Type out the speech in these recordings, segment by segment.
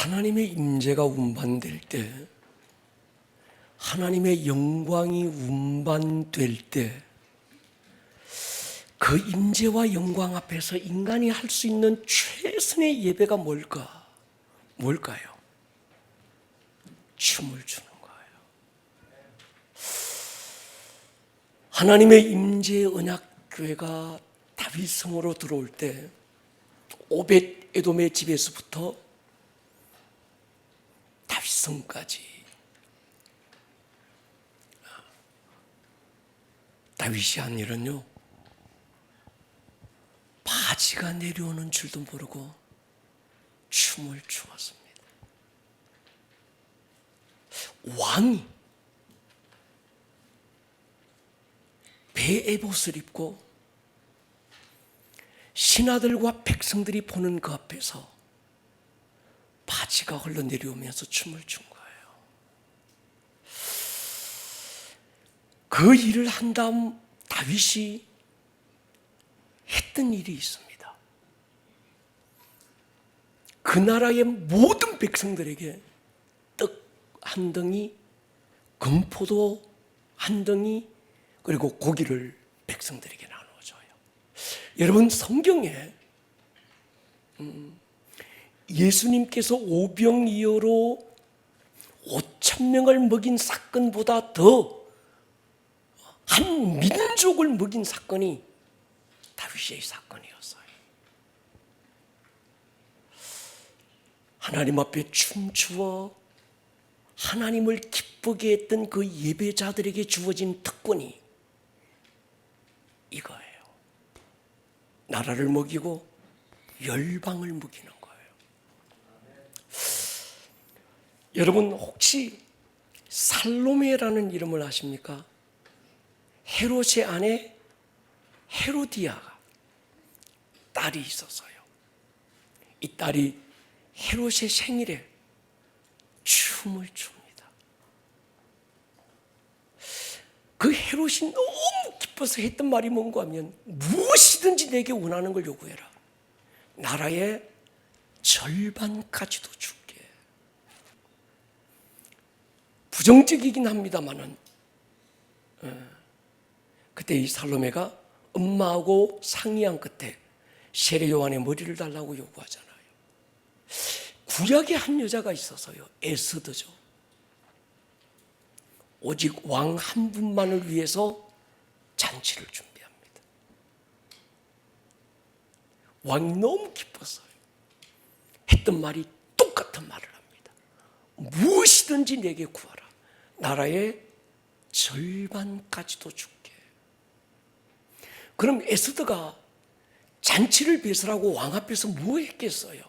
하나님의 임재가 운반될 때, 하나님의 영광이 운반될 때, 그 임재와 영광 앞에서 인간이 할 수 있는 최선의 예배가 뭘까요? 춤을 추는 거예요. 하나님의 임재의 언약교회가 다윗성으로 들어올 때 오벳 에돔의 집에서부터 다윗성까지 다윗이 한 일은요, 바지가 내려오는 줄도 모르고 춤을 추었습니다. 왕이 베에봇을 입고 신하들과 백성들이 보는 그 앞에서 바지가 흘러내려오면서 춤을 춘 거예요. 그 일을 한 다음 다윗이 했던 일이 있습니다. 그 나라의 모든 백성들에게 떡 한 덩이, 금포도 한 덩이, 그리고 고기를 백성들에게 나눠줘요. 여러분, 성경에 예수님께서 오병이어로 5,000명을 먹인 사건보다 더 한 민족을 먹인 사건이 다윗의 사건이었어요. 하나님 앞에 춤추어 하나님을 기쁘게 했던 그 예배자들에게 주어진 특권이 이거예요. 나라를 먹이고 열방을 먹이는 거예요. 여러분, 혹시 살로메라는 이름을 아십니까? 헤롯의 아내 헤로디아가 딸이 있었어요. 이 딸이 헤롯의 생일에 춤을 춥니다. 그 헤롯이 너무 기뻐서 했던 말이 뭔가 하면, 무엇이든지 내게 원하는 걸 요구해라. 나라의 절반까지도 줄게. 부정적이긴 합니다만은 그때 이 살로메가 엄마하고 상의한 끝에 세례 요한의 머리를 달라고 요구하잖아요. 구약에 한 여자가 있어서요, 에스더죠. 오직 왕 한 분만을 위해서 잔치를 준비합니다. 왕이 너무 기뻤어요. 했던 말이 똑같은 말을 합니다. 무엇이든지 내게 구하라. 나라의 절반까지도 줄게. 그럼 에스더가 잔치를 배설하고 왕 앞에서 뭐 했겠어요?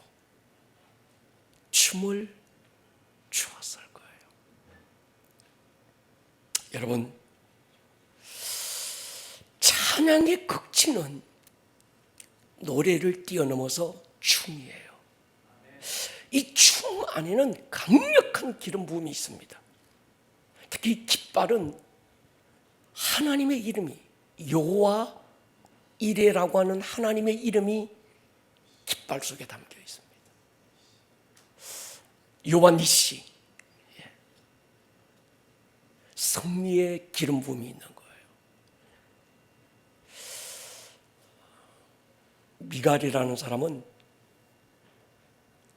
춤을 추었을 거예요. 여러분, 찬양의 극치는 노래를 뛰어넘어서 춤이에요. 이 춤 안에는 강력한 기름 부음이 있습니다. 특히 깃발은 하나님의 이름이, 여호와 이레라고 하는 하나님의 이름이 깃발 속에 담겨 있습니다. 여호와 니시, 승리의 기름 부음이 있는 거예요. 미갈이라는 사람은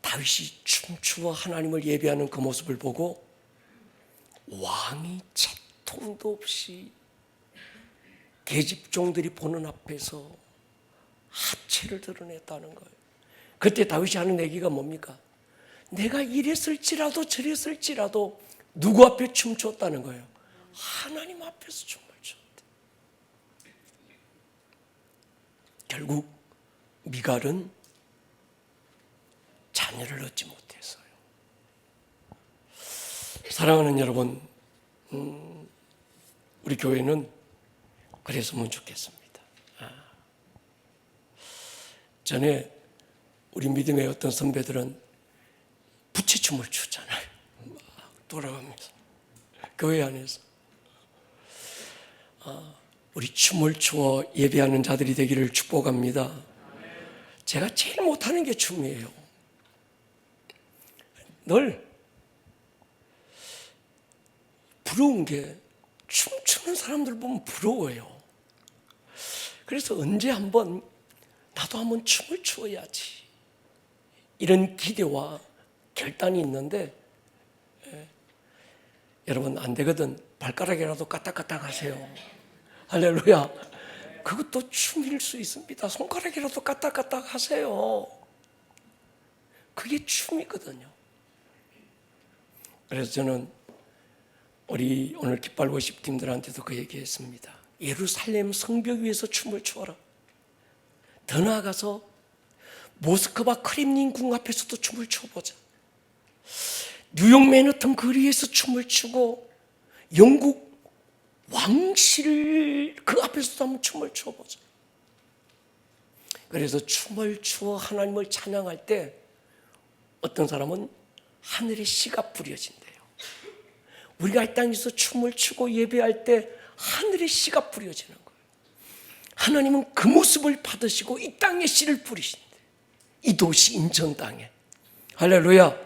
다윗이 춤추어 하나님을 예배하는 그 모습을 보고 왕이 채통도 없이 계집종들이 보는 앞에서 하체를 드러냈다는 거예요. 그때 다윗이 하는 얘기가 뭡니까? 내가 이랬을지라도 저랬을지라도 누구 앞에 춤췄다는 거예요? 하나님 앞에서 춤을 췄대. 결국 미갈은 자녀를 얻지 못했어요. 사랑하는 여러분, 우리 교회는 그랬으면 좋겠습니다. 전에 우리 믿음의 어떤 선배들은 부채춤을 추잖아요. 막 돌아가면서 교회 안에서 우리 춤을 추어 예배하는 자들이 되기를 축복합니다. 제가 제일 못하는 게 춤이에요. 늘 부러운 게 춤추는 사람들 보면 부러워요. 그래서 언제 한번 나도 한번 춤을 추어야지 이런 기대와 결단이 있는데 여러분 안 되거든. 발가락이라도 까딱까딱 하세요. 할렐루야. 그것도 춤일 수 있습니다. 손가락이라도 까딱까딱 하세요. 그게 춤이거든요. 그래서 저는 우리 오늘 깃발 워십 팀들한테도 그 얘기했습니다. 예루살렘 성벽 위에서 춤을 추어라. 더 나아가서 모스크바 크렘린 궁 앞에서도 춤을 춰보자. 뉴욕 맨하튼 거리에서 춤을 추고 영국 왕실 그 앞에서도 한번 춤을 춰보자. 그래서 춤을 추어 하나님을 찬양할 때 어떤 사람은 하늘에 씨가 뿌려진대요. 우리가 이 땅에서 춤을 추고 예배할 때 하늘에 씨가 뿌려지는 거예요. 하나님은 그 모습을 받으시고 이 땅에 씨를 뿌리신대. 이 도시 인천 땅에. 할렐루야.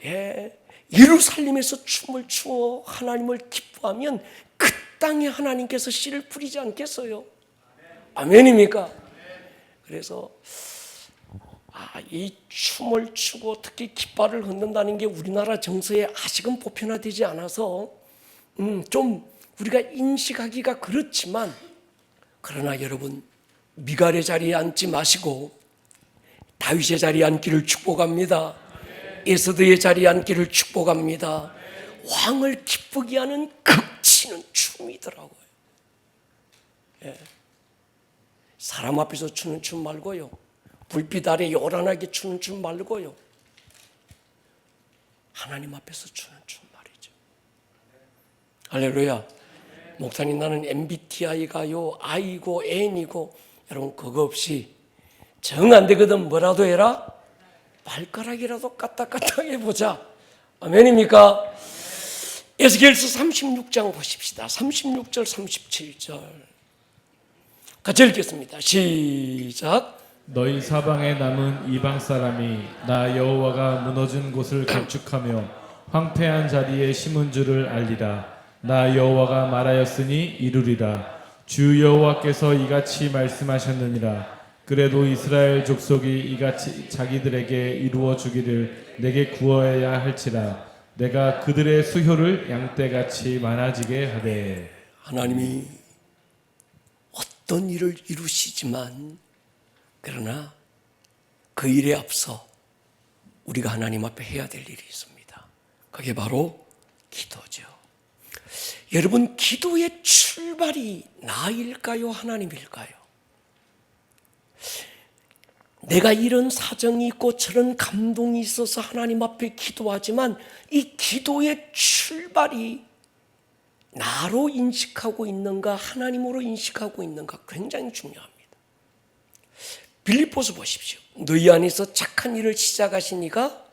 예, 예루살렘에서 춤을 추어 하나님을 기뻐하면 그 땅에 하나님께서 씨를 뿌리지 않겠어요? 아멘입니까? 그래서 이 춤을 추고 특히 깃발을 흔든다는 게 우리나라 정서에 아직은 보편화되지 않아서 좀 우리가 인식하기가 그렇지만, 그러나 여러분 미갈의 자리에 앉지 마시고 다윗의 자리에 앉기를 축복합니다. 에서드의 자리에 앉기를 축복합니다. 왕을 기쁘게 하는 극치는 춤이더라고요. 예. 사람 앞에서 추는 춤 말고요, 불빛 아래 요란하게 추는 춤 말고요, 하나님 앞에서 추는 춤 말이죠. 할렐루야. 목사님 나는 MBTI가요 I고 N이고, 여러분 그거 없이 정 안 되거든 뭐라도 해라, 발가락이라도 까딱까딱 해보자. 아멘입니까? 에스겔서 36장 보십시다. 36절 37절 같이 읽겠습니다. 시작. 너희 사방에 남은 이방 사람이 나 여호와가 무너진 곳을 건축하며 황폐한 자리에 심은 줄을 알리라. 나 여호와가 말하였으니 이루리라. 주 여호와께서 이같이 말씀하셨느니라. 그래도 이스라엘 족속이 이같이 자기들에게 이루어 주기를 내게 구하여야 할지라. 내가 그들의 수효를 양떼같이 많아지게 하되. 하나님이 어떤 일을 이루시지만, 그러나 그 일에 앞서 우리가 하나님 앞에 해야 될 일이 있습니다. 그게 바로 기도죠. 여러분, 기도의 출발이 나일까요? 하나님일까요? 내가 이런 사정이 있고 저런 감동이 있어서 하나님 앞에 기도하지만, 이 기도의 출발이 나로 인식하고 있는가 하나님으로 인식하고 있는가 굉장히 중요합니다. 빌립보서 보십시오. 너희 안에서 착한 일을 시작하신 이가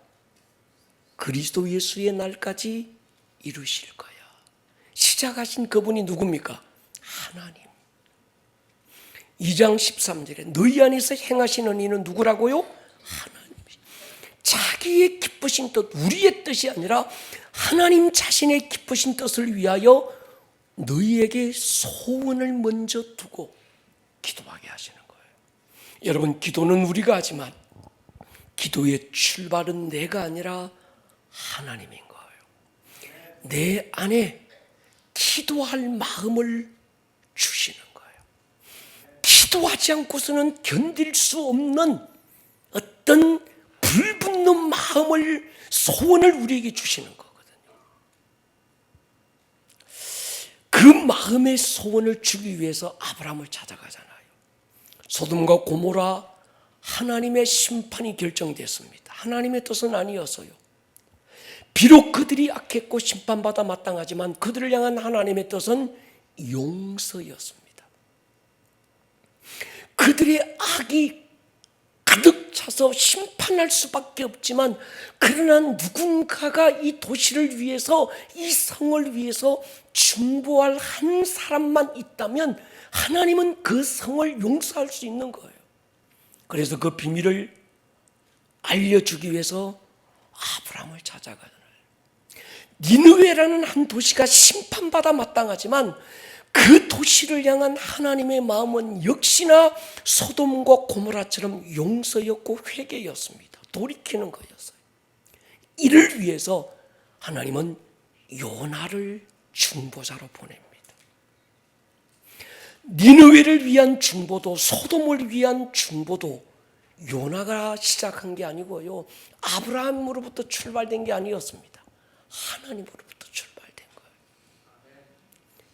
그리스도 예수의 날까지 이루실 거야. 시작하신 그분이 누굽니까? 하나님. 2장 13절에 너희 안에서 행하시는 이는 누구라고요? 하나님. 자기의 기쁘신 뜻, 우리의 뜻이 아니라 하나님 자신의 기쁘신 뜻을 위하여 너희에게 소원을 먼저 두고 기도하게 하시는 거예요. 여러분, 기도는 우리가 하지만 기도의 출발은 내가 아니라 하나님인 거예요. 내 안에 기도할 마음을 주시는 거예요. 기도하지 않고서는 견딜 수 없는 어떤 불붙는 마음을, 소원을 우리에게 주시는 거거든요. 그 마음의 소원을 주기 위해서 아브라함을 찾아가잖아요. 소돔과 고모라, 하나님의 심판이 결정됐습니다. 하나님의 뜻은 아니었어요. 비록 그들이 악했고 심판받아 마땅하지만 그들을 향한 하나님의 뜻은 용서였습니다. 그들의 악이 가득 차서 심판할 수밖에 없지만, 그러나 누군가가 이 도시를 위해서, 이 성을 위해서 중보할 한 사람만 있다면 하나님은 그 성을 용서할 수 있는 거예요. 그래서 그 비밀을 알려주기 위해서 아브라함을 찾아가는 니느웨라는 한 도시가 심판받아 마땅하지만 그 도시를 향한 하나님의 마음은 역시나 소돔과 고모라처럼 용서였고 회개였습니다. 돌이키는 거였어요. 이를 위해서 하나님은 요나를 중보자로 보냅니다. 니느웨를 위한 중보도 소돔을 위한 중보도 요나가 시작한 게 아니고요, 아브라함으로부터 출발된 게 아니었습니다. 하나님으로부터 출발된 거예요.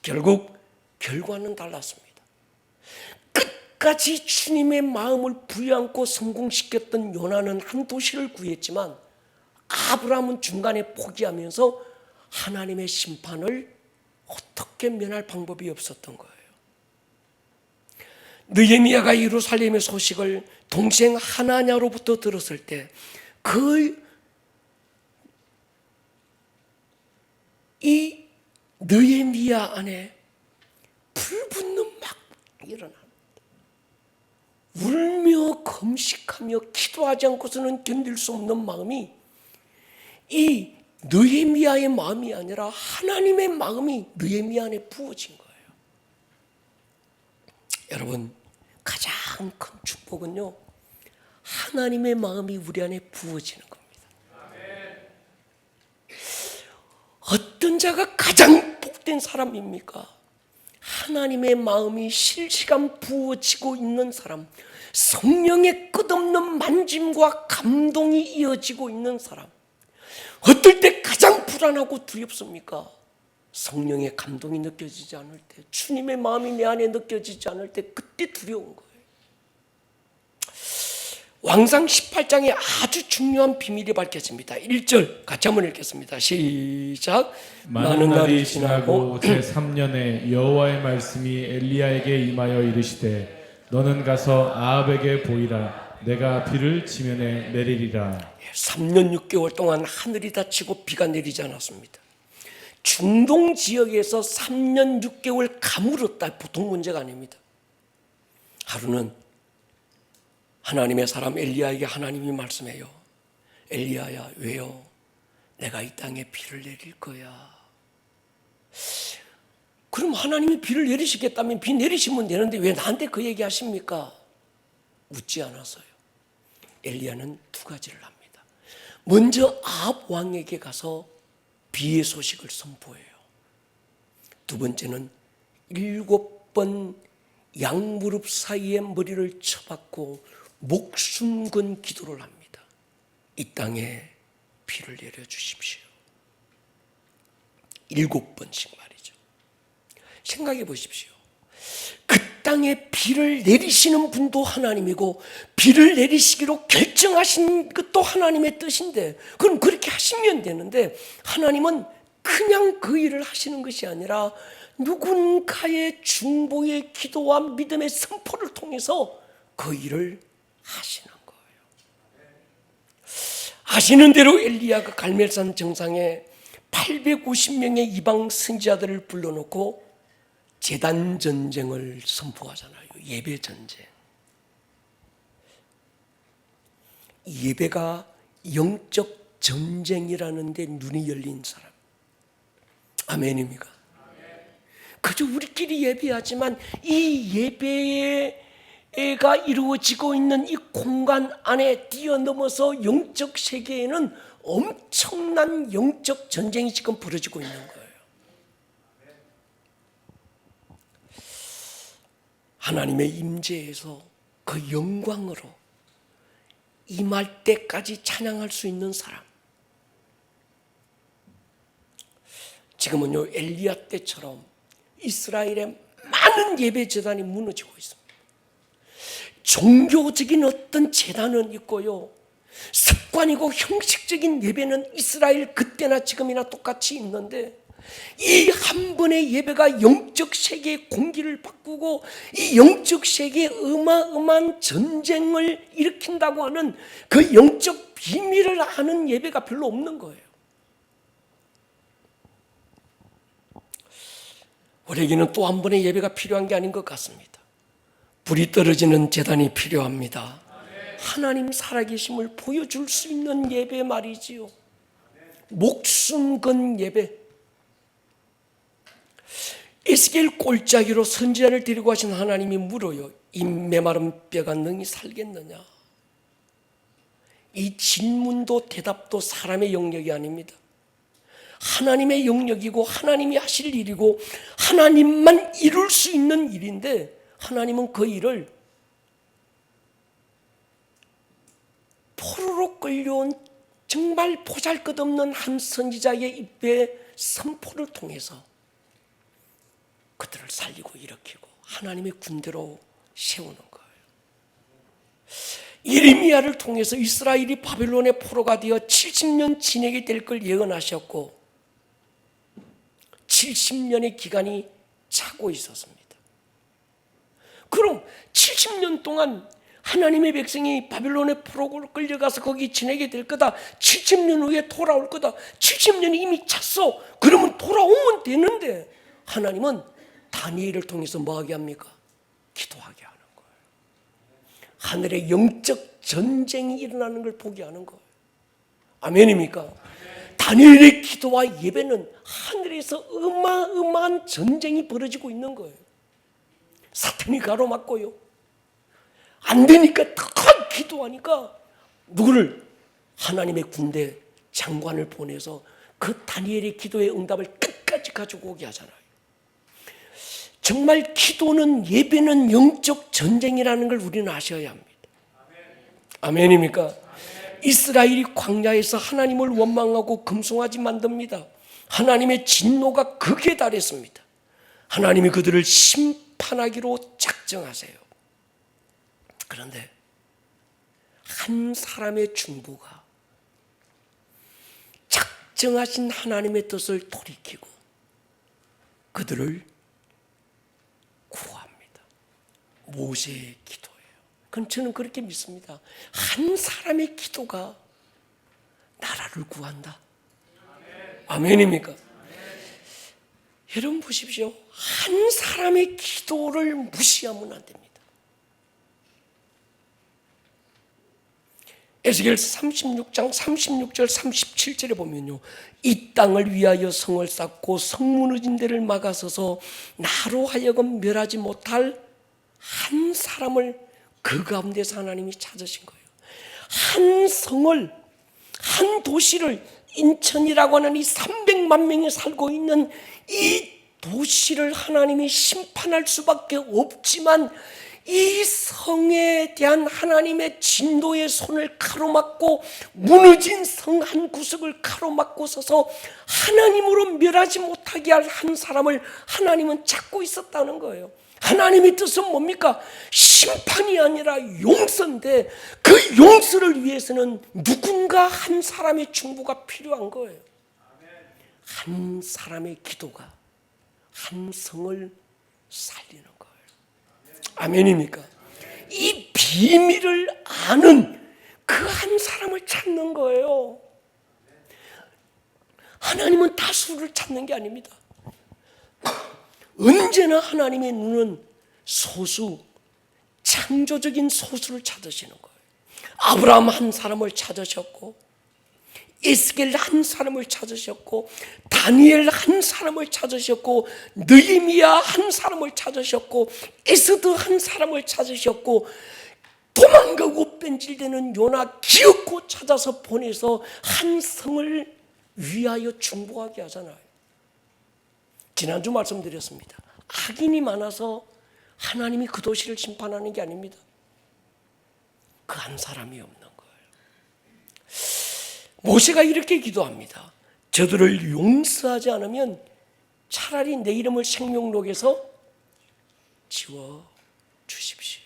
결국 결과는 달랐습니다. 끝까지 주님의 마음을 부여안고 성공시켰던 요나는 한 도시를 구했지만 아브라함은 중간에 포기하면서 하나님의 심판을 어떻게 면할 방법이 없었던 거예요. 느헤미야가 예루살렘의 소식을 동생 하나냐로부터 들었을 때 이 느헤미야 안에 불붙는 막 일어납니다. 울며 금식하며 기도하지 않고서는 견딜 수 없는 마음이 이 느헤미야의 마음이 아니라 하나님의 마음이 느헤미야 안에 부어진 거예요. 여러분, 가장 큰 축복은요, 하나님의 마음이 우리 안에 부어지는 겁니다. 어떤 자가 가장 복된 사람입니까? 하나님의 마음이 실시간 부어지고 있는 사람, 성령의 끝없는 만짐과 감동이 이어지고 있는 사람. 어떨 때 가장 불안하고 두렵습니까? 성령의 감동이 느껴지지 않을 때, 주님의 마음이 내 안에 느껴지지 않을 때, 그때 두려운 거예요. 왕상 18장에 아주 중요한 비밀이 밝혀집니다. 1절 같이 한번 읽겠습니다. 시작. 많은 날이 지나고 제3년에 여호와의 말씀이 엘리야에게 임하여 이르시되 너는 가서 아합에게 보이라. 내가 비를 지면에 내리리라. 3년 6개월 동안 하늘이 닫히고 비가 내리지 않았습니다. 중동 지역에서 3년 6개월 가물었다, 보통 문제가 아닙니다. 하루는 하나님의 사람 엘리야에게 하나님이 말씀해요. 엘리야야, 왜요? 내가 이 땅에 비를 내릴 거야. 그럼 하나님이 비를 내리시겠다면 비 내리시면 되는데 왜 나한테 그 얘기 하십니까? 묻지 않았어요. 엘리야는 두 가지를 합니다. 먼저 아합 왕에게 가서 비의 소식을 선포해요. 두 번째는 7번 양무릎 사이에 머리를 쳐박고 목숨 건 기도를 합니다. 이 땅에 비를 내려주십시오. 7번씩 말이죠. 생각해 보십시오. 그 땅에 비를 내리시는 분도 하나님이고 비를 내리시기로 결정하신 것도 하나님의 뜻인데, 그럼 그렇게 하시면 되는데 하나님은 그냥 그 일을 하시는 것이 아니라 누군가의 중보의 기도와 믿음의 선포를 통해서 그 일을 하시는 거예요. 아시는 대로 엘리야가 갈멜산 정상에 850명의 이방 선지자들을 불러놓고 제단 전쟁을 선포하잖아요. 예배 전쟁. 예배가 영적 전쟁이라는 데 눈이 열린 사람. 아멘입니까? 그저 우리끼리 예배하지만 이 예배가 이루어지고 있는 이 공간 안에 뛰어넘어서 영적 세계에는 엄청난 영적 전쟁이 지금 벌어지고 있는 거예요. 하나님의 임재에서 그 영광으로 임할 때까지 찬양할 수 있는 사람. 지금은요, 엘리야 때처럼 이스라엘의 많은 예배 제단이 무너지고 있습니다. 종교적인 어떤 제단은 있고요, 습관이고 형식적인 예배는 이스라엘 그때나 지금이나 똑같이 있는데, 이 한 번의 예배가 영적 세계의 공기를 바꾸고 이 영적 세계에 어마어마한 전쟁을 일으킨다고 하는 그 영적 비밀을 아는 예배가 별로 없는 거예요. 우리에게는 또 한 번의 예배가 필요한 게 아닌 것 같습니다. 불이 떨어지는 제단이 필요합니다. 하나님 살아계심을 보여줄 수 있는 예배 말이지요. 목숨 건 예배. 에스겔 골짜기로 선지자를 데리고 가신 하나님이 물어요. 이 메마른 뼈가 능히 살겠느냐? 이 질문도 대답도 사람의 영역이 아닙니다. 하나님의 영역이고 하나님이 하실 일이고 하나님만 이룰 수 있는 일인데, 하나님은 그 일을 포로로 끌려온 정말 보잘것없는 한 선지자의 입에 선포를 통해서 그들을 살리고 일으키고 하나님의 군대로 세우는 거예요. 예레미야를 통해서 이스라엘이 바벨론의 포로가 되어 70년 지내게 될 걸 예언하셨고 70년의 기간이 차고 있었습니다. 그럼 70년 동안 하나님의 백성이 바벨론의 포로로 끌려가서 거기 지내게 될 거다. 70년 후에 돌아올 거다. 70년이 이미 찼어. 그러면 돌아오면 되는데, 하나님은 다니엘을 통해서 뭐하게 합니까? 기도하게 하는 거예요. 하늘에 영적 전쟁이 일어나는 걸 보게 하는 거예요. 아멘입니까? 다니엘의 기도와 예배는 하늘에서 어마어마한 전쟁이 벌어지고 있는 거예요. 사탄이 가로막고요. 안 되니까 더 기도하니까 누구를? 하나님의 군대 장관을 보내서 그 다니엘의 기도의 응답을 끝까지 가지고 오게 하잖아요. 정말 기도는, 예배는 영적 전쟁이라는 걸 우리는 아셔야 합니다. 아멘입니까? 이스라엘이 광야에서 하나님을 원망하고 금송아지 만듭니다. 하나님의 진노가 극에 달했습니다. 하나님이 그들을 심판하기로 작정하세요. 그런데 한 사람의 중보가 작정하신 하나님의 뜻을 돌이키고 그들을 구합니다. 모세의 기도예요. 그럼 저는 그렇게 믿습니다. 한 사람의 기도가 나라를 구한다. 아멘입니까? 여러분 보십시오. 한 사람의 기도를 무시하면 안 됩니다. 에스겔 36장 36절 37절에 보면요, 이 땅을 위하여 성을 쌓고 성 무너진 데를 막아서서 나로 하여금 멸하지 못할 한 사람을 그 가운데서 하나님이 찾으신 거예요. 한 성을, 한 도시를, 인천이라고 하는 이 300만 명이 살고 있는 이 도시를 하나님이 심판할 수밖에 없지만, 이 성에 대한 하나님의 진노의 손을 가로막고 무너진 성 한 구석을 가로막고 서서 하나님으로 멸하지 못하게 할 한 사람을 하나님은 찾고 있었다는 거예요. 하나님의 뜻은 뭡니까? 심판이 아니라 용서인데, 그 용서를 위해서는 누군가 한 사람의 중보가 필요한 거예요. 한 사람의 기도가 한 성을 살리는 거예요. 아멘입니까? 이 비밀을 아는 그 한 사람을 찾는 거예요. 하나님은 다수를 찾는 게 아닙니다. 언제나 하나님의 눈은 소수, 창조적인 소수를 찾으시는 거예요. 아브라함 한 사람을 찾으셨고, 에스겔 한 사람을 찾으셨고, 다니엘 한 사람을 찾으셨고, 느헤미야 한 사람을 찾으셨고, 에스드 한 사람을 찾으셨고, 도망가고 뺀질대는 요나 기어코 찾아서 보내서 한 성을 위하여 중보하게 하잖아요. 지난주 말씀드렸습니다. 악인이 많아서 하나님이 그 도시를 심판하는 게 아닙니다. 그 한 사람이 없는 거예요. 모세가 이렇게 기도합니다. 저들을 용서하지 않으면 차라리 내 이름을 생명록에서 지워 주십시오.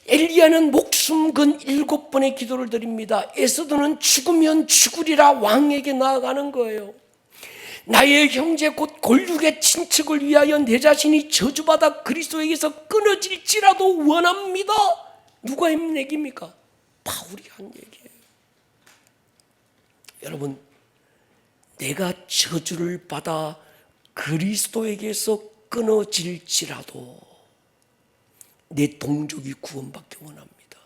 엘리야는 목숨 건 7번의 기도를 드립니다. 에스더는 죽으면 죽으리라 왕에게 나아가는 거예요. 나의 형제 곧 골육의 친척을 위하여 내 자신이 저주받아 그리스도에게서 끊어질지라도 원합니다. 누가 한 얘기입니까? 바울이 한 얘기예요. 여러분, 내가 저주를 받아 그리스도에게서 끊어질지라도 내 동족이 구원받기 원합니다.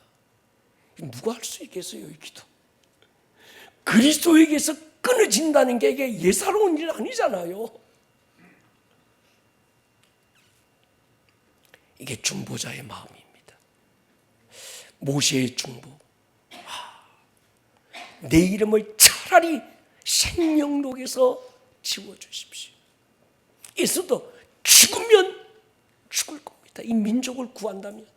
누가 할 수 있겠어요, 이 기도? 그리스도에게서 끊어진다는 게 이게 예사로운 일 아니잖아요. 이게 중보자의 마음입니다. 모세의 중보. 내 이름을 차라리 생명록에서 지워주십시오. 에서도 죽으면 죽을 겁니다. 이 민족을 구한다면.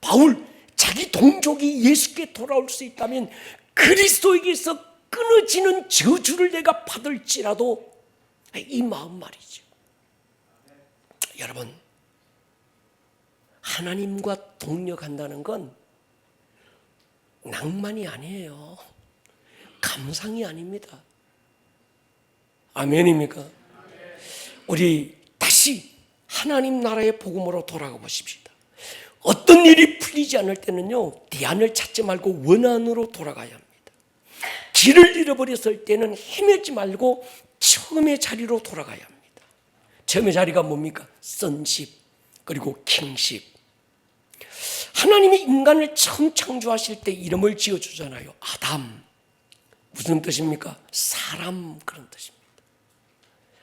바울 자기 동족이 예수께 돌아올 수 있다면 그리스도에게서 끊어지는 저주를 내가 받을지라도 이 마음 말이죠. 여러분, 하나님과 동력한다는 건 낭만이 아니에요. 감상이 아닙니다. 아멘입니까? 우리 다시 하나님 나라의 복음으로 돌아가 보십시다. 어떤 일이 풀리지 않을 때는요, 대안을 찾지 말고 원안으로 돌아가야 합니다. 길을 잃어버렸을 때는 헤매지 말고 처음의 자리로 돌아가야 합니다. 처음의 자리가 뭡니까? 선십, 그리고 킹십. 하나님이 인간을 처음 창조하실 때 이름을 지어주잖아요. 아담. 무슨 뜻입니까? 사람, 그런 뜻입니다.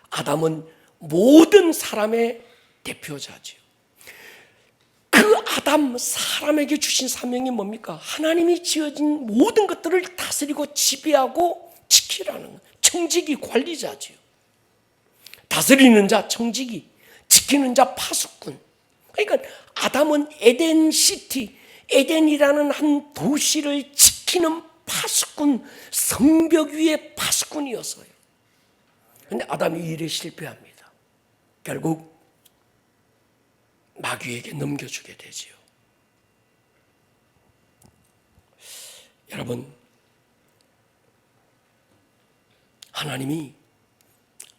아담은 모든 사람의 대표자죠. 그 아담 사람에게 주신 사명이 뭡니까? 하나님이 지어진 모든 것들을 다스리고 지배하고 지키라는 청지기, 관리자죠. 다스리는 자 청지기, 지키는 자 파수꾼. 그러니까 아담은 에덴시티, 에덴이라는 한 도시를 지키는 파수꾼, 성벽 위의 파수꾼이었어요. 그런데 아담이 이 일에 실패합니다. 결국 마귀에게 넘겨주게 되지요. 여러분, 하나님이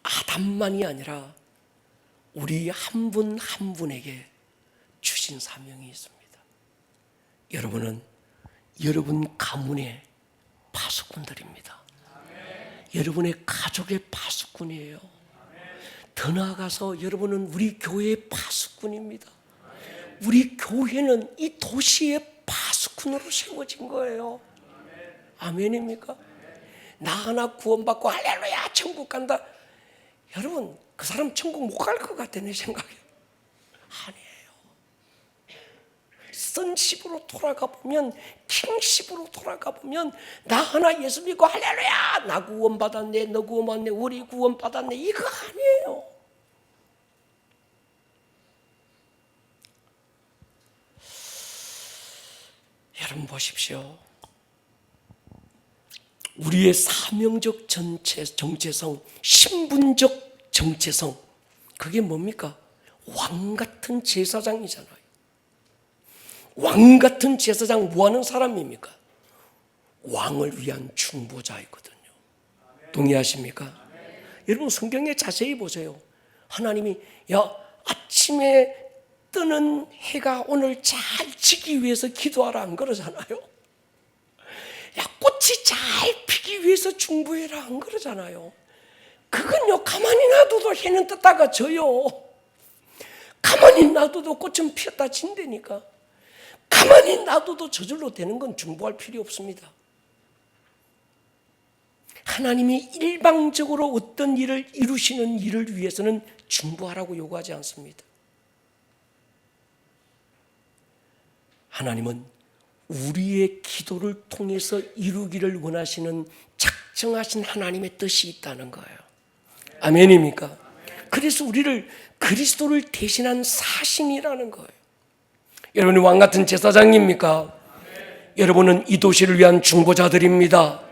아담만이 아니라 우리 한 분 한 분에게 주신 사명이 있습니다. 여러분은 여러분 가문의 파수꾼들입니다. 여러분의 가족의 파수꾼이에요. 더 나아가서 여러분은 우리 교회의 파수꾼입니다. 우리 교회는 이 도시의 파수꾼으로 세워진 거예요. 아멘입니까? 나 하나 구원받고 할렐루야 천국 간다. 여러분, 그 사람 천국 못 갈 것 같아, 내 생각에. 아니에요. 선십으로 돌아가 보면, 킹십으로 돌아가 보면, 나 하나 예수 믿고 할렐루야, 나 구원받았네, 너 구원받네, 우리 구원받았네, 이거 아니에요. 여러분 보십시오. 우리의 사명적 정체성, 신분적 정체성, 그게 뭡니까? 왕 같은 제사장이잖아요. 왕 같은 제사장 뭐 하는 사람입니까? 왕을 위한 중보자이거든요. 동의하십니까? 여러분 성경에 자세히 보세요. 하나님이 아침에 뜨는 해가 오늘 잘 지기 위해서 기도하라 안 그러잖아요. 꽃이 잘 피기 위해서 중보해라 안 그러잖아요. 그건요, 가만히 놔둬도 해는 떴다가 져요. 가만히 놔둬도 꽃은 피었다 진다니까. 가만히 놔둬도 저절로 되는 건 중보할 필요 없습니다. 하나님이 일방적으로 어떤 일을 이루시는 일을 위해서는 중보하라고 요구하지 않습니다. 하나님은 우리의 기도를 통해서 이루기를 원하시는 작정하신 하나님의 뜻이 있다는 거예요. 아멘입니까? 그래서 우리를 그리스도를 대신한 사신이라는 거예요. 여러분이 왕 같은 제사장입니까? 여러분은 이 도시를 위한 중보자들입니다.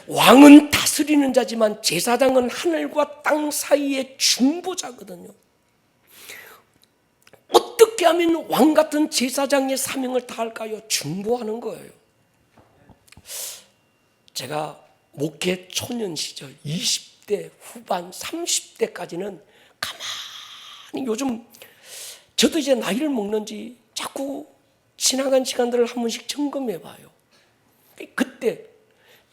왕은 다스리는 자지만 제사장은 하늘과 땅 사이의 중보자거든요. 어떻게 하면 왕 같은 제사장의 사명을 다할까요? 중보하는 거예요. 제가 목회 초년 시절 20대 후반 30대까지는 가만히, 요즘 저도 이제 나이를 먹는지 자꾸 지나간 시간들을 한 번씩 점검해 봐요. 그때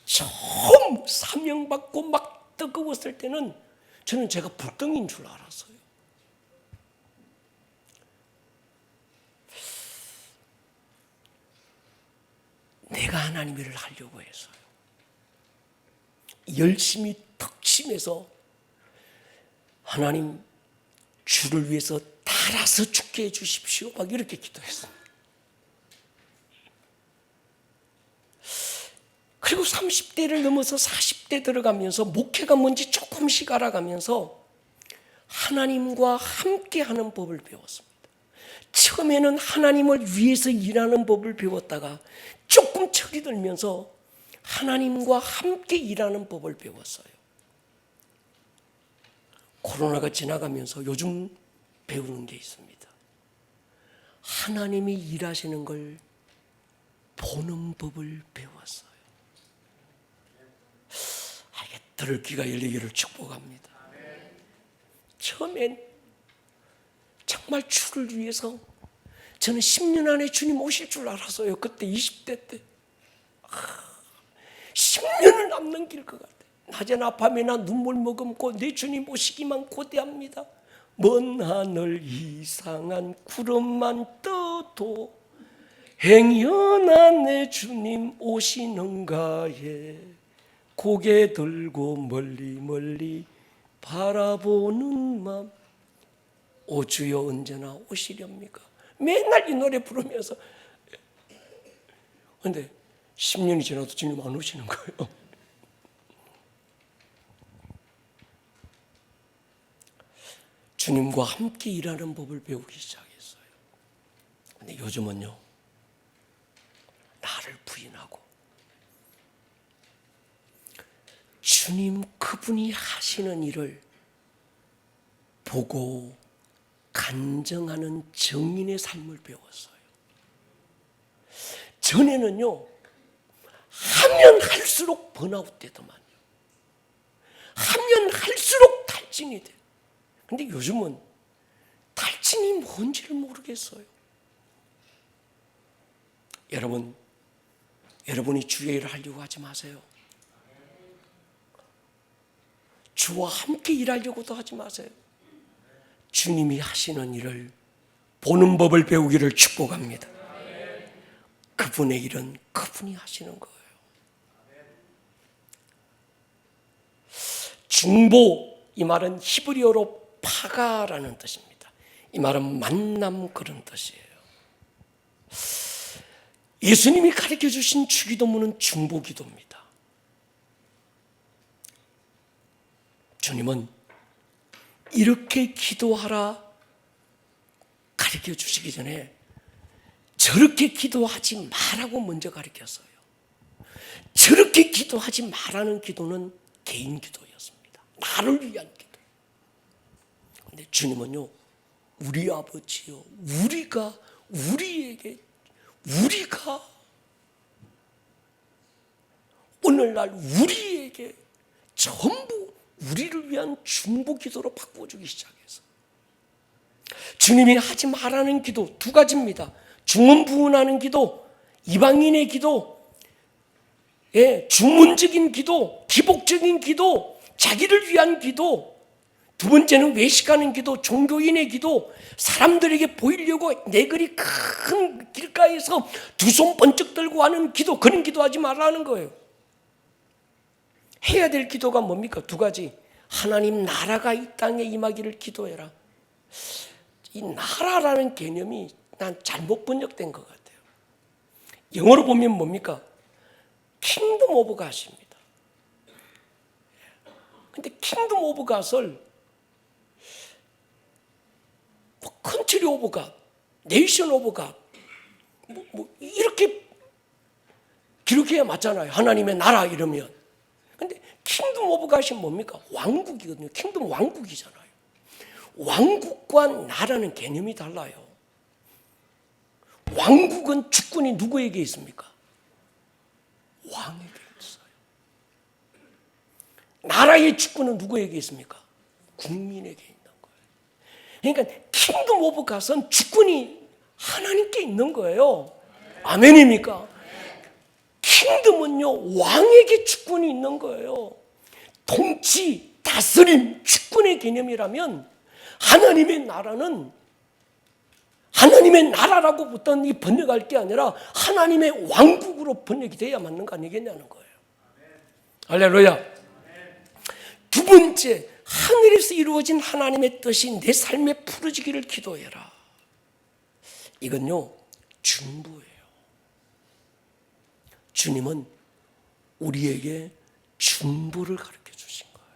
처음 사명받고 막 뜨거웠을 때는 저는 제가 불덩이인 줄 알았어요. 내가 하나님 일을 하려고 했어요. 열심히 덕심해서 하나님 주를 위해서 달아서 죽게 해주십시오. 막 이렇게 기도했습니다. 그리고 30대를 넘어서 40대 들어가면서 목회가 뭔지 조금씩 알아가면서 하나님과 함께하는 법을 배웠습니다. 처음에는 하나님을 위해서 일하는 법을 배웠다가 조금 철이 들면서 하나님과 함께 일하는 법을 배웠어요. 코로나가 지나가면서 요즘 배우는 게 있습니다. 하나님이 일하시는 걸 보는 법을 배웠어요. 들을 귀가 열리기를 축복합니다. 처음엔 정말 주를 위해서 저는 10년 안에 주님 오실 줄 알았어요. 그때 20대 때 10년을 안 넘길 것 같아요. 낮에나 밤에나 눈물 머금고 내 주님 오시기만 고대합니다. 먼 하늘 이상한 구름만 떠도 행여나 내 주님 오시는가에 고개 들고 멀리 멀리 바라보는 맘. 오 주여 언제나 오시렵니까? 맨날 이 노래 부르면서. 그런데 10년이 지나도 주님 안 오시는 거예요. 주님과 함께 일하는 법을 배우기 시작했어요. 근데 요즘은요, 나를 부인하고 주님 그분이 하시는 일을 보고 간증하는 정인의 삶을 배웠어요. 전에는요, 하면 할수록 번아웃 되더만요. 하면 할수록 탈진이 돼. 근데 요즘은 탈진이 뭔지를 모르겠어요. 여러분이 주의 일을 하려고 하지 마세요. 주와 함께 일하려고도 하지 마세요. 주님이 하시는 일을 보는 법을 배우기를 축복합니다. 그분의 일은 그분이 하시는 거예요. 중보, 이 말은 히브리어로 파가라는 뜻입니다. 이 말은 만남 그런 뜻이에요. 예수님이 가르쳐 주신 주기도문은 중보기도입니다. 주님은 이렇게 기도하라 가르쳐 주시기 전에 저렇게 기도하지 말라고 먼저 가르쳤어요. 저렇게 기도하지 말라는 기도는 개인 기도였습니다. 나를 위한 기도. 근데 주님은요, 우리 아버지요, 우리가 오늘날 우리에게 전부 우리를 위한 중보 기도로 바꿔주기 시작해서 주님이 하지 말라는 기도 두 가지입니다. 중언부언하는 기도, 이방인의 기도, 주문적인 기도, 기복적인 기도, 자기를 위한 기도. 두 번째는 외식하는 기도, 종교인의 기도, 사람들에게 보이려고 내 글이 큰 길가에서 두 손 번쩍 들고 하는 기도, 그런 기도하지 말라는 거예요. 해야 될 기도가 뭡니까? 두 가지. 하나님 나라가 이 땅에 임하기를 기도해라. 이 나라라는 개념이 난 잘못 번역된 것 같아요. 영어로 보면 뭡니까? 킹덤 오브 갓입니다. 근데 킹덤 오브 갓을 컨트리 오브 갓, 네이션 오브 갓, 이렇게 기록해야 맞잖아요. 하나님의 나라 이러면. 근데 킹덤 오브 갓이 뭡니까? 왕국이거든요. 킹덤 왕국이잖아요. 왕국과 나라는 개념이 달라요. 왕국은 주권이 누구에게 있습니까? 왕에게 있어요. 나라의 주권은 누구에게 있습니까? 국민에게 있는 거예요. 그러니까 킹덤 오브 갓은 주권이 하나님께 있는 거예요. 아멘입니까? 킹덤은요, 왕에게 주권이 있는 거예요. 통치, 다스림, 주권의 개념이라면 하나님의 나라는 하나님의 나라라고 보통 이 번역할 게 아니라 하나님의 왕국으로 번역이 돼야 맞는 거 아니겠냐는 거예요. 할렐루야. 두 번째, 하늘에서 이루어진 하나님의 뜻이 내 삶에 풀어지기를 기도해라. 이건요, 중보예요. 주님은 우리에게 중보를 가르쳐 주신 거예요.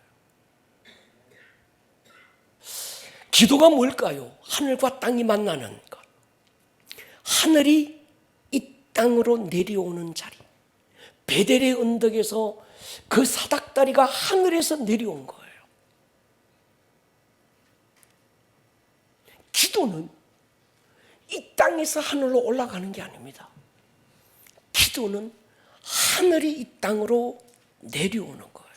기도가 뭘까요? 하늘과 땅이 만나는 것. 하늘이 이 땅으로 내려오는 자리. 베델의 언덕에서 그 사닥다리가 하늘에서 내려온 거예요. 기도는 이 땅에서 하늘로 올라가는 게 아닙니다. 기도는 하늘이 이 땅으로 내려오는 거예요.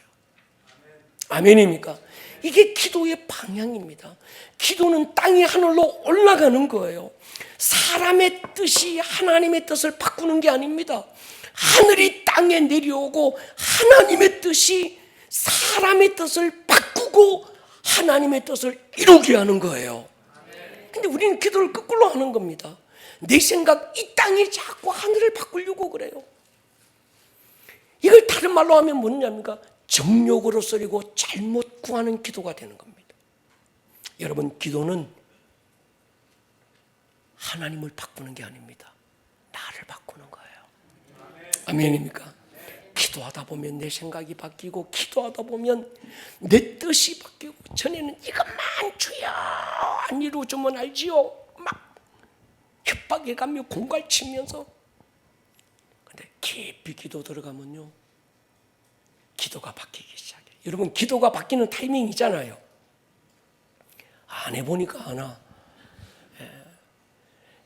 아멘입니까? 이게 기도의 방향입니다. 기도는 땅이 하늘로 올라가는 거예요. 사람의 뜻이 하나님의 뜻을 바꾸는 게 아닙니다. 하늘이 땅에 내려오고 하나님의 뜻이 사람의 뜻을 바꾸고 하나님의 뜻을 이루게 하는 거예요. 근데 우리는 기도를 거꾸로 하는 겁니다. 내 생각, 이 땅이 자꾸 하늘을 바꾸려고 그래요. 이걸 다른 말로 하면 뭐냐니까 정욕으로 쓰리고 잘못 구하는 기도가 되는 겁니다. 여러분, 기도는 하나님을 바꾸는 게 아닙니다. 나를 바꾸는 거예요. 아멘입니까? 기도하다 보면 내 생각이 바뀌고, 기도하다 보면 내 뜻이 바뀌고, 전에는 이것만 주여 안 이루어주면 알지요, 막 협박해가며 공갈치면서. 근데 깊이 기도 들어가면요, 기도가 바뀌기 시작해요. 여러분, 기도가 바뀌는 타이밍이 있잖아요. 안 해보니까 아나.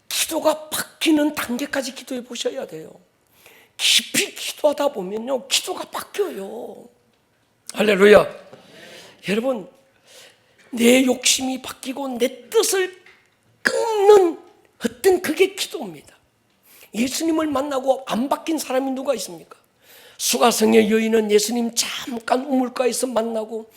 기도가 바뀌는 단계까지 기도해 보셔야 돼요. 깊이 기도하다 보면요, 기도가 바뀌어요. 할렐루야. 여러분, 내 욕심이 바뀌고 내 뜻을 끊는 어떤 그게 기도입니다. 예수님을 만나고 안 바뀐 사람이 누가 있습니까? 수가성의 여인은 예수님 잠깐 우물가에서 만나고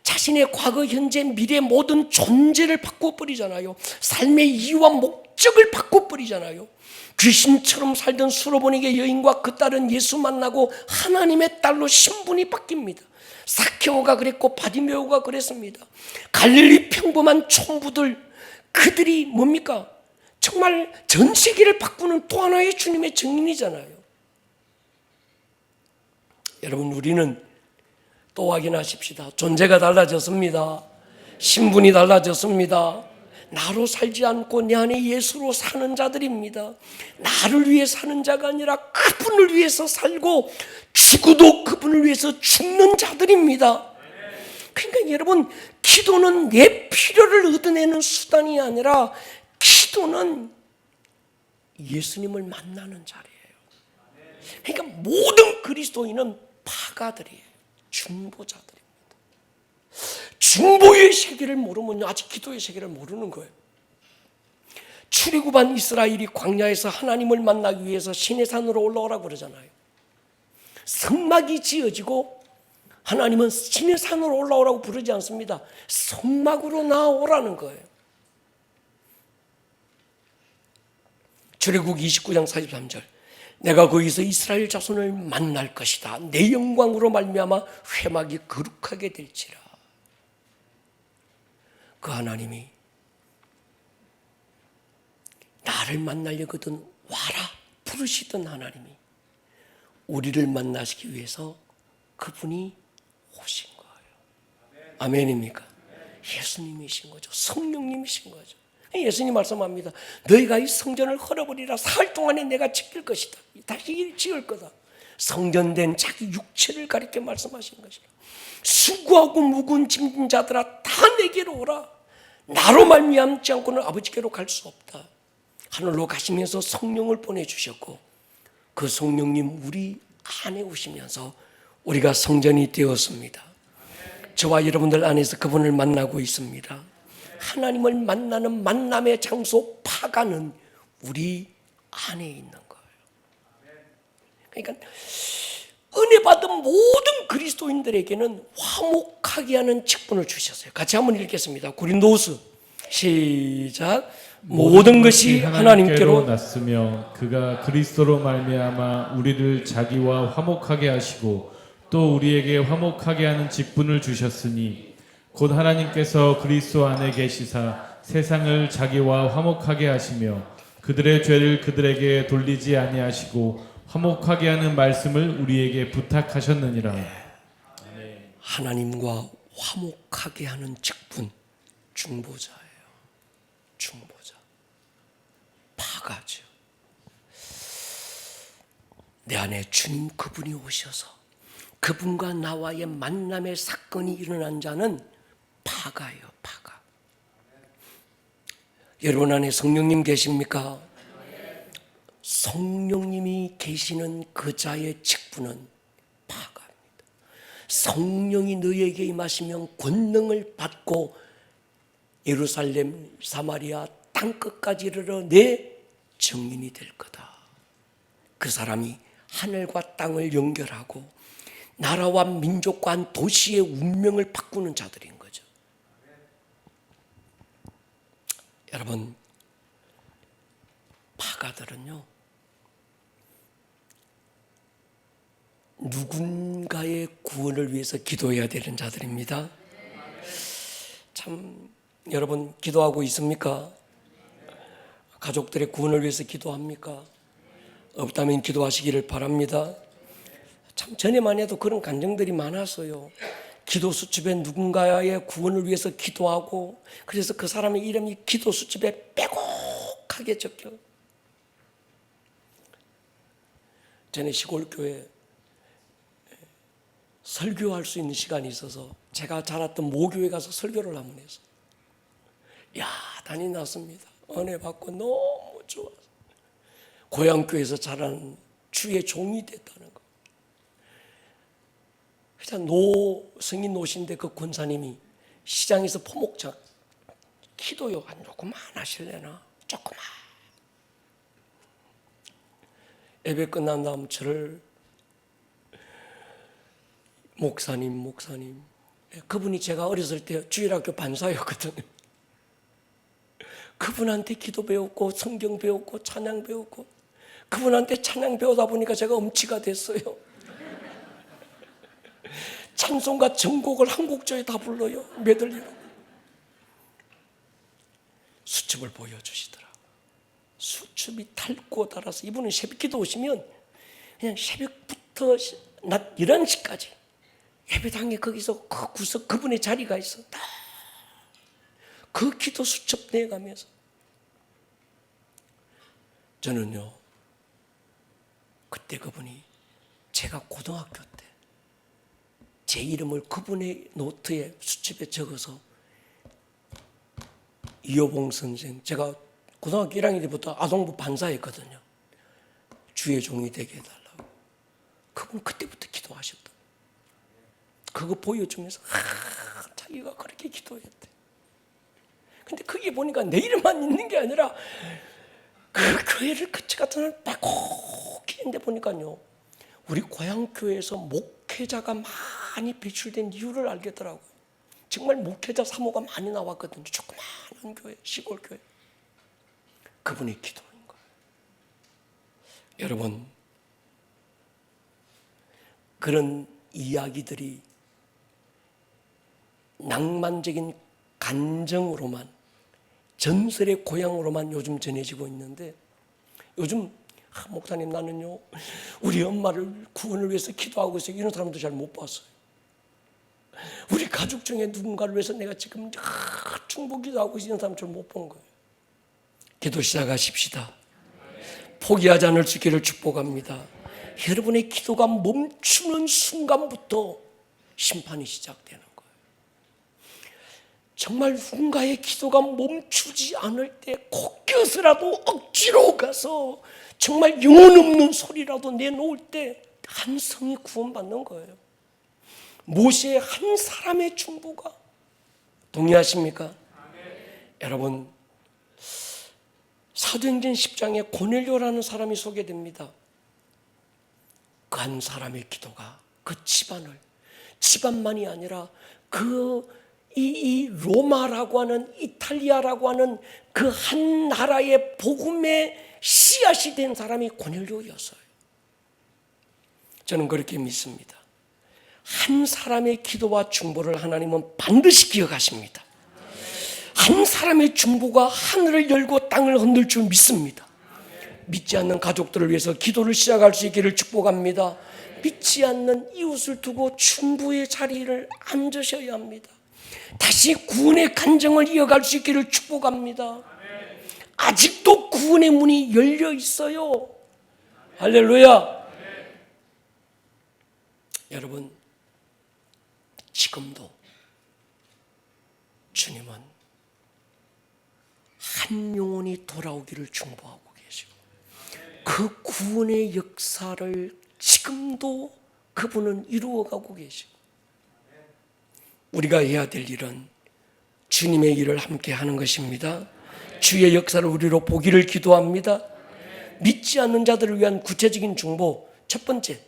자신의 과거, 현재, 미래 모든 존재를 바꿔버리잖아요. 삶의 이유와 목적을 바꿔버리잖아요. 귀신처럼 살던 수로보니게 여인과 그 딸은 예수 만나고 하나님의 딸로 신분이 바뀝니다. 사케오가 그랬고 바디메오가 그랬습니다. 갈릴리 평범한 촌부들, 그들이 뭡니까? 정말 전 세계를 바꾸는 또 하나의 주님의 증인이잖아요. 여러분, 우리는 또 확인하십시다. 존재가 달라졌습니다. 신분이 달라졌습니다. 나로 살지 않고 내 안에 예수로 사는 자들입니다. 나를 위해 사는 자가 아니라 그분을 위해서 살고 죽어도 그분을 위해서 죽는 자들입니다. 그러니까 여러분, 기도는 내 필요를 얻어내는 수단이 아니라 기도는 예수님을 만나는 자리예요. 그러니까 모든 그리스도인은 파가들이에요. 중보자들입니다. 중보의 세계를 모르면 아직 기도의 세계를 모르는 거예요. 출애굽한 이스라엘이 광야에서 하나님을 만나기 위해서 시내산으로 올라오라고 그러잖아요. 성막이 지어지고 하나님은 시내산으로 올라오라고 부르지 않습니다. 성막으로 나오라는 거예요. 출애굽 29장 43절, 내가 거기서 이스라엘 자손을 만날 것이다. 내 영광으로 말미암아 회막이 거룩하게 될지라. 그 하나님이 나를 만나려거든 와라 부르시던 하나님이 우리를 만나시기 위해서 그분이 오신 거예요. 아멘입니까? 예수님이신 거죠. 성령님이신 거죠. 예수님 말씀합니다. 너희가 이 성전을 헐어버리라. 사흘 동안에 내가 지킬 것이다. 다시 지을 거다. 성전된 자기 육체를 가리켜 말씀하신 것이라. 수고하고 무거운 짐진 자들아 다 내게로 오라. 나로 말미암지 않고는 아버지께로 갈 수 없다. 하늘로 가시면서 성령을 보내주셨고 그 성령님 우리 안에 오시면서 우리가 성전이 되었습니다. 저와 여러분들 안에서 그분을 만나고 있습니다. 하나님을 만나는 만남의 장소 파가는 우리 안에 있는 거예요. 그러니까 은혜 받은 모든 그리스도인들에게는 화목하게 하는 직분을 주셨어요. 같이 한번 읽겠습니다. 고린도후서 시작. 모든 것이 하나님께로 났으며 그가 그리스도로 말미암아 우리를 자기와 화목하게 하시고 또 우리에게 화목하게 하는 직분을 주셨으니 곧 하나님께서 그리스도 안에 계시사 세상을 자기와 화목하게 하시며 그들의 죄를 그들에게 돌리지 아니하시고 화목하게 하는 말씀을 우리에게 부탁하셨느니라. 하나님과 화목하게 하는 직분, 중보자예요. 중보자. 파가죠. 내 안에 주님 그분이 오셔서 그분과 나와의 만남의 사건이 일어난 자는 파가예요. 파가. 여러분 안에 성령님 계십니까? 성령님이 계시는 그 자의 직분은 파가입니다. 성령이 너희에게 임하시면 권능을 받고 예루살렘, 사마리아 땅끝까지 이르러 내 증인이 될 거다. 그 사람이 하늘과 땅을 연결하고 나라와 민족과 한 도시의 운명을 바꾸는 자들인 거죠. 여러분, 파가들은요, 누군가의 구원을 위해서 기도해야 되는 자들입니다. 참, 여러분 기도하고 있습니까? 가족들의 구원을 위해서 기도합니까? 없다면 기도하시기를 바랍니다. 참 전에만 해도 그런 감정들이 많았어요. 기도 수첩에 누군가의 구원을 위해서 기도하고, 그래서 그 사람의 이름이 기도 수첩에 빼곡하게 적혀. 전에 시골교회 설교할 수 있는 시간이 있어서 제가 자랐던 모교에 가서 설교를 한번 했어요. 야단이 났습니다. 은혜 받고 너무 좋아서. 고향교회에서 자란 주의 종이 됐다는 거. 그냥 성인 노신데 그 권사님이 시장에서 포목장 기도요 한 조금만 하실래나? 조금만. 예배 끝난 다음 저를 목사님 그분이 제가 어렸을 때 주일학교 반사였거든요. 그분한테 기도 배웠고 성경 배웠고 찬양 배웠고 그분한테 찬양 배우다 보니까 제가 음치가 됐어요. 찬송과 전곡을 한 곡조에 다 불러요. 메들리로. 수첩을 보여주시더라고요. 수첩이 달고 달아서 이분은 새벽기도 오시면 그냥 새벽부터 낮 11시까지 예배당에 거기서 그 구석 그분의 자리가 있어. 그 기도 수첩 내가면서 저는요 그때 그분이 제가 고등학교 때 제 이름을 그분의 노트에 수첩에 적어서 이호봉 선생, 제가 고등학교 1학년 때부터 아동부 반사했거든요. 주의 종이 되게 해달라고. 그분 그때부터 기도하셨다. 그거 보여주면서 자기가 그렇게 기도했대. 근데 그게 보니까 내 이름만 있는 게 아니라 그 교회를 그치 같은 날 빼곡히 있는데 보니까요 우리 고향교회에서 목회자가 많이 배출된 이유를 알겠더라고요. 정말 목회자 사모가 많이 나왔거든요. 조그마한 교회, 시골 교회. 그분의 기도인 거예요. 여러분, 그런 이야기들이 낭만적인 간정으로만, 전설의 고향으로만 요즘 전해지고 있는데, 요즘 목사님 나는요 우리 엄마를 구원을 위해서 기도하고 있어요. 이런 사람도 잘 못 봤어요. 우리 가족 중에 누군가를 위해서 내가 지금 중보 기도하고 있는 사람 잘 못 본 거예요. 기도 시작하십시다. 포기하지 않을 수 있기를 축복합니다. 여러분의 기도가 멈추는 순간부터 심판이 시작되는 거예요. 정말 누군가의 기도가 멈추지 않을 때 콧겨서라도 억지로 가서 정말 영혼 없는 소리라도 내놓을 때 한 성이 구원받는 거예요. 모세의 한 사람의 중보가. 동의하십니까? 여러분, 사도행전 10장에 고넬료라는 사람이 소개됩니다. 그 한 사람의 기도가 그 집안만이 아니라 이 로마라고 하는, 이탈리아라고 하는 그 한 나라의 복음의 씨앗이 된 사람이 고넬료였어요. 저는 그렇게 믿습니다. 한 사람의 기도와 중보를 하나님은 반드시 기억하십니다. 한 사람의 중보가 하늘을 열고 땅을 흔들 줄 믿습니다. 믿지 않는 가족들을 위해서 기도를 시작할 수 있기를 축복합니다. 믿지 않는 이웃을 두고 중보의 자리를 앉으셔야 합니다. 다시 구원의 간정을 이어갈 수 있기를 축복합니다. 아직도 구원의 문이 열려 있어요. 할렐루야. 여러분, 지금도 주님은 한 영혼이 돌아오기를 중보하고 계시고 그 구원의 역사를 지금도 그분은 이루어가고 계시고, 우리가 해야 될 일은 주님의 일을 함께 하는 것입니다. 주의 역사를 우리로 보기를 기도합니다. 믿지 않는 자들을 위한 구체적인 중보, 첫 번째,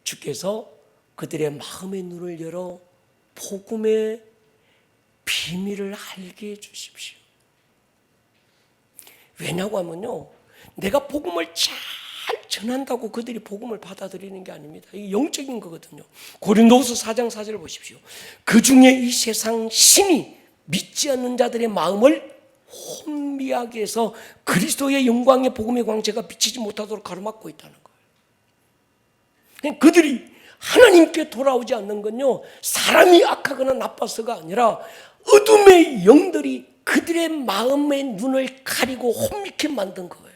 주께서 그들의 마음의 눈을 열어 복음의 비밀을 알게 해주십시오. 왜냐고 하면요, 내가 복음을 잘 전한다고 그들이 복음을 받아들이는 게 아닙니다. 이게 영적인 거거든요. 고린도후서 4장 4절을 보십시오. 그 중에 이 세상 신이 믿지 않는 자들의 마음을 혼미하게 해서 그리스도의 영광의 복음의 광채가 비치지 못하도록 가로막고 있다는 거예요. 그들이 하나님께 돌아오지 않는 건요, 사람이 악하거나 나빠서가 아니라 어둠의 영들이 그들의 마음의 눈을 가리고 혼미케 만든 거예요.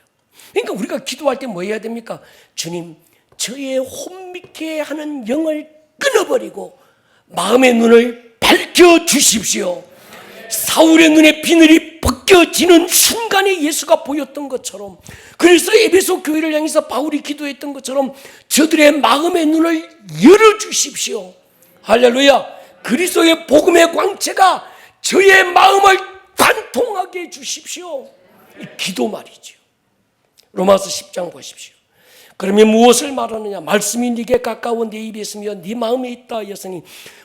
그러니까 우리가 기도할 때 뭐 해야 됩니까? 주님, 저의 혼미케 하는 영을 끊어버리고 마음의 눈을 밝혀주십시오. 사울의 눈에 비늘이 벗겨지는 순간에 예수가 보였던 것처럼, 그래서 에베소 교회를 향해서 바울이 기도했던 것처럼 저들의 마음의 눈을 열어주십시오. 할렐루야. 그리스도의 복음의 광채가 저의 마음을 관통하게 해주십시오. 이 기도 말이죠. 로마서 10장 보십시오. 그러면 무엇을 말하느냐? 말씀이 네게 가까워 네 입에 있으며 네 마음에 있다 하였으니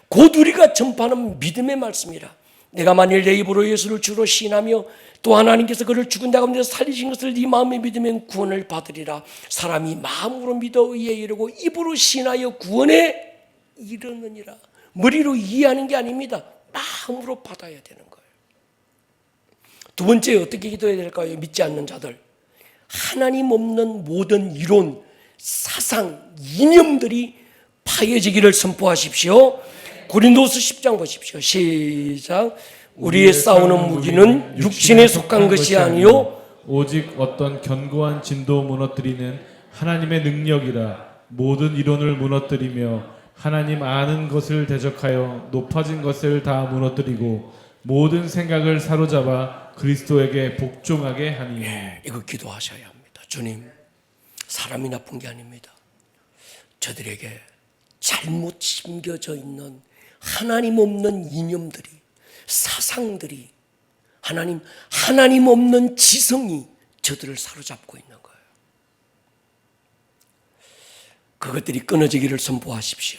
곧 우리가 전파하는 믿음의 말씀이라. 내가 만일 내 입으로 예수를 주로 시인하며 또 하나님께서 그를 죽은 자 가운데서 살리신 것을 네 마음에 믿으면 구원을 받으리라. 사람이 마음으로 믿어 의에 이르고 입으로 시인하여 구원에 이르느니라. 머리로 이해하는 게 아닙니다. 마음으로 받아야 되는 거예요. 두 번째, 어떻게 기도해야 될까요? 믿지 않는 자들, 하나님 없는 모든 이론, 사상, 이념들이 파해지기를 선포하십시오. 고린도서 10장 보십시오. 시작. 우리의 싸우는 무기는 육신에 속한 것이 아니요 오직 어떤 견고한 진도 무너뜨리는 하나님의 능력이라. 모든 이론을 무너뜨리며 하나님 아는 것을 대적하여 높아진 것을 다 무너뜨리고 모든 생각을 사로잡아 그리스도에게 복종하게 하니. 이거 기도하셔야 합니다. 주님, 사람이 나쁜 게 아닙니다. 저들에게 잘못 심겨져 있는 하나님 없는 이념들이, 사상들이, 하나님 없는 지성이 저들을 사로잡고 있는 거예요. 그것들이 끊어지기를 선포하십시오.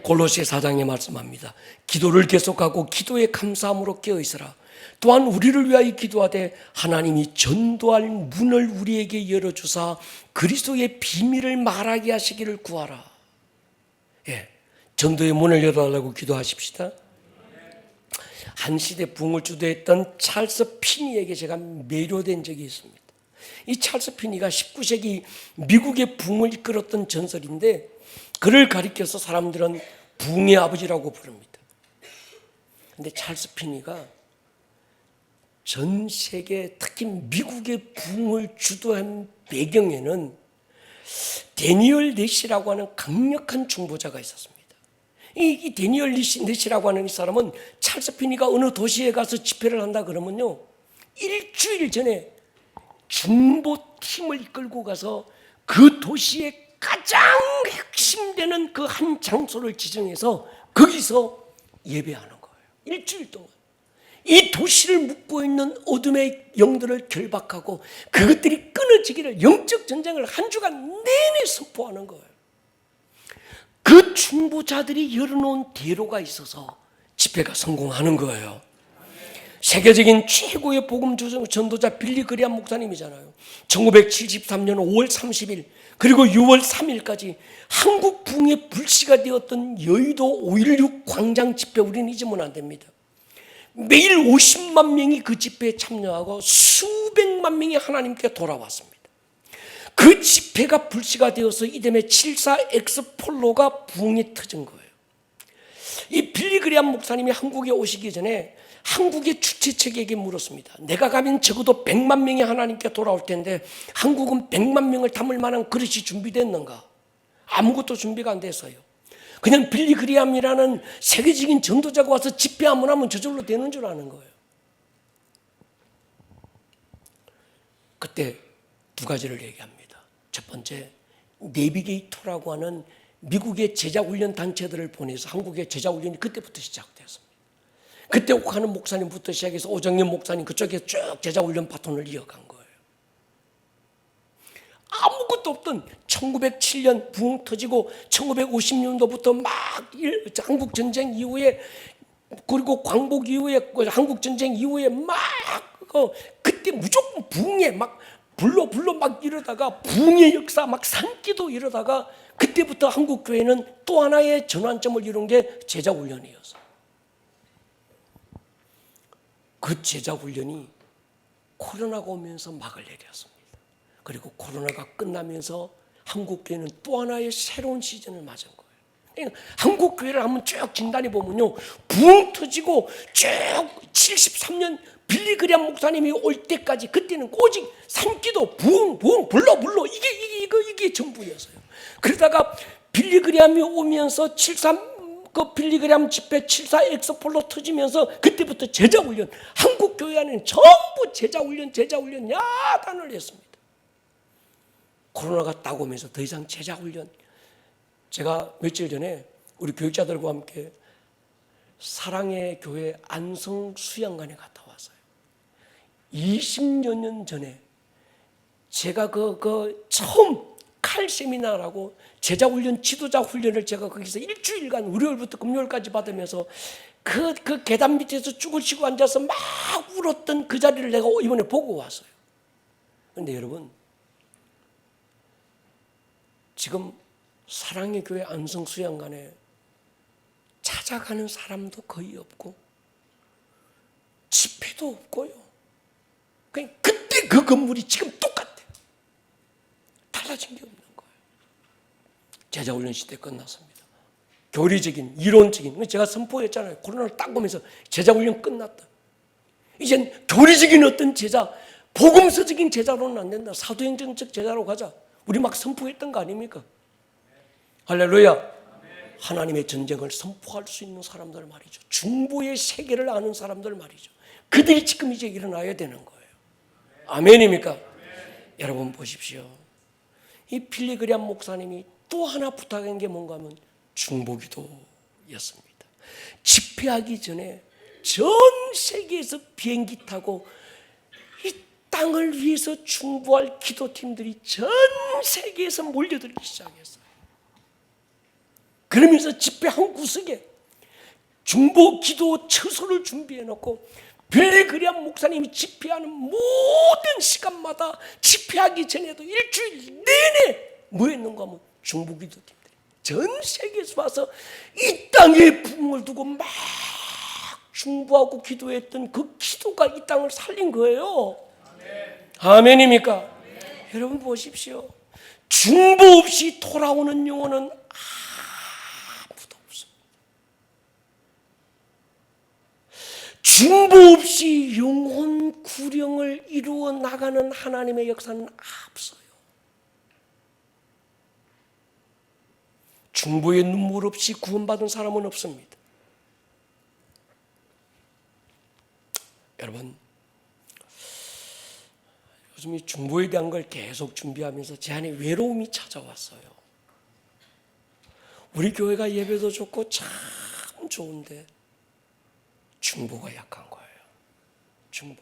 골로새 4장에 말씀합니다. 기도를 계속하고 기도에 감사함으로 깨어있으라. 또한 우리를 위하여 기도하되 하나님이 전도할 문을 우리에게 열어주사 그리스도의 비밀을 말하게 하시기를 구하라. 전도의 문을 열어달라고 기도하십시다. 한 시대 부흥을 주도했던 찰스 피니에게 제가 매료된 적이 있습니다. 이 찰스 피니가 19세기 미국의 부흥을 이끌었던 전설인데, 그를 가리켜서 사람들은 부흥의 아버지라고 부릅니다. 그런데 찰스 피니가 전 세계, 특히 미국의 부흥을 주도한 배경에는 데니얼 넷이라고 하는 강력한 중보자가 있었습니다. 이 데니얼 넷이라고 하는 이 사람은 찰스 피니가 어느 도시에 가서 집회를 한다 그러면요, 일주일 전에 중보팀을 이끌고 가서 그 도시의 가장 핵심되는 그 한 장소를 지정해서 거기서 예배하는 거예요. 일주일 동안 이 도시를 묶고 있는 어둠의 영들을 결박하고 그것들이 끊어지기를, 영적 전쟁을 한 주간 내내 선포하는 거예요. 그 중보자들이 열어놓은 대로가 있어서 집회가 성공하는 거예요. 세계적인 최고의 복음 전도자 빌리 그리함 목사님이잖아요. 1973년 5월 30일 그리고 6월 3일까지 한국 부흥의 불씨가 되었던 여의도 5.16 광장 집회, 우리는 잊으면 안 됩니다. 매일 50만 명이 그 집회에 참여하고 수백만 명이 하나님께 돌아왔습니다. 그 집회가 불씨가 되어서 이듬해 74 엑스폴로가 부흥이 터진 거예요. 이 빌리 그리함 목사님이 한국에 오시기 전에 한국의 주최측에게 물었습니다. 내가 가면 적어도 100만 명이 하나님께 돌아올 텐데 한국은 100만 명을 담을 만한 그릇이 준비됐는가? 아무것도 준비가 안 됐어요. 그냥 빌리 그리함이라는 세계적인 전도자가 와서 집회하면 하면 저절로 되는 줄 아는 거예요. 그때 두 가지를 얘기합니다. 첫 번째, 내비게이터라고 하는 미국의 제자훈련 단체들을 보내서 한국의 제자훈련이 그때부터 시작됐습니다. 그때 옥하는 목사님부터 시작해서 오정현 목사님 그쪽에 쭉 제자훈련 바톤을 이어간 거예요. 아무것도 없던 1907년 부흥 터지고 1950년도부터 막 한국전쟁 이후에 그리고 광복 이후에 한국전쟁 이후에 막 그때 무조건 부흥에 막 불러 막 이러다가 부흥의 역사 막 산기도 이러다가 그때부터 한국교회는 또 하나의 전환점을 이룬 게 제자훈련이었어요. 그 제자훈련이 코로나가 오면서 막을 내렸습니다. 그리고 코로나가 끝나면서 한국교회는 또 하나의 새로운 시즌을 맞은 거예요. 그러니까 한국교회를 한번 쭉 진단해 보면요, 부흥 터지고 쭉 73년 빌리 그리함 목사님이 올 때까지 그때는 오직 산기도 부흥 불러 이게 전부였어요. 그러다가 빌리 그리함이 오면서 73 그 빌리 그리함 집회 74 엑스폴로 터지면서 그때부터 제자훈련, 한국교회 안에는 전부 제자훈련 야단을 했습니다. 코로나가 딱 오면서 더 이상 제자훈련, 제가 며칠 전에 우리 교육자들과 함께 사랑의 교회 안성 수양관에 갔다 왔어요. 20여 년 전에 제가 그 처음 칼 세미나라고 제자훈련, 지도자 훈련을 제가 거기서 일주일간 월요일부터 금요일까지 받으면서 그 계단 밑에서 쭈글 치고 앉아서 막 울었던 그 자리를 내가 이번에 보고 왔어요. 그런데 여러분, 지금 사랑의 교회 안성 수양관에 찾아가는 사람도 거의 없고 집회도 없고요. 그냥 그때 그 건물이 지금 똑같아요. 달라진 게 없는 거예요. 제자훈련 시대 끝났습니다. 교리적인, 이론적인, 제가 선포했잖아요. 코로나를 딱 보면서 제자훈련 끝났다. 이젠 교리적인 어떤 제자, 복음서적인 제자로는 안 된다. 사도행전적 제자로 가자. 우리 막 선포했던 거 아닙니까? 할렐루야. 하나님의 전쟁을 선포할 수 있는 사람들 말이죠. 중보의 세계를 아는 사람들 말이죠. 그들이 지금 이제 일어나야 되는 거예요. 아멘입니까? 여러분 보십시오. 이 빌리 그리함 목사님이 또 하나 부탁한 게 뭔가 하면 중보기도였습니다. 집회하기 전에 전 세계에서 비행기 타고 이 땅을 위해서 중보할 기도팀들이 전 세계에서 몰려들기 시작했어요. 그러면서 집회 한 구석에 중보 기도 처소를 준비해 놓고 빌리 그리함 목사님이 집회하는 모든 시간마다 집회하기 전에도 일주일 내내 뭐 했는가 하면 중보 기도팀들이 전 세계에서 와서 이 땅에 부흥을 두고 막 중보하고 기도했던 그 기도가 이 땅을 살린 거예요. 아멘입니까? 아멘. 여러분 보십시오. 중보 없이 돌아오는 영혼은 아무도 없습니다. 중보 없이 영혼 구령을 이루어 나가는 하나님의 역사는 없어요. 중보의 눈물 없이 구원받은 사람은 없습니다. 여러분, 요즘 이 중보에 대한 걸 계속 준비하면서 제 안에 외로움이 찾아왔어요. 우리 교회가 예배도 좋고 참 좋은데 중보가 약한 거예요. 중보.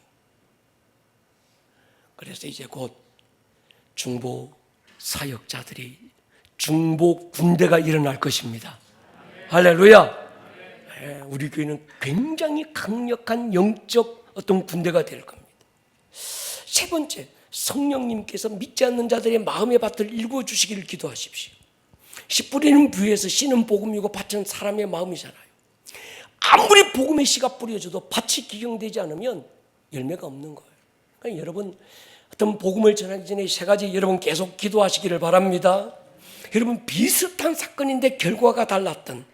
그래서 이제 곧 중보 사역자들이, 중보 군대가 일어날 것입니다. 할렐루야. 우리 교회는 굉장히 강력한 영적 어떤 군대가 될 겁니다. 세 번째, 성령님께서 믿지 않는 자들의 마음의 밭을 일구어 주시기를 기도하십시오. 씨 뿌리는 부에서 씨는 복음이고 밭은 사람의 마음이잖아요. 아무리 복음의 씨가 뿌려져도 밭이 기경되지 않으면 열매가 없는 거예요. 그러니까 여러분, 어떤 복음을 전하기 전에 세 가지 여러분 계속 기도하시기를 바랍니다. 여러분, 비슷한 사건인데 결과가 달랐던,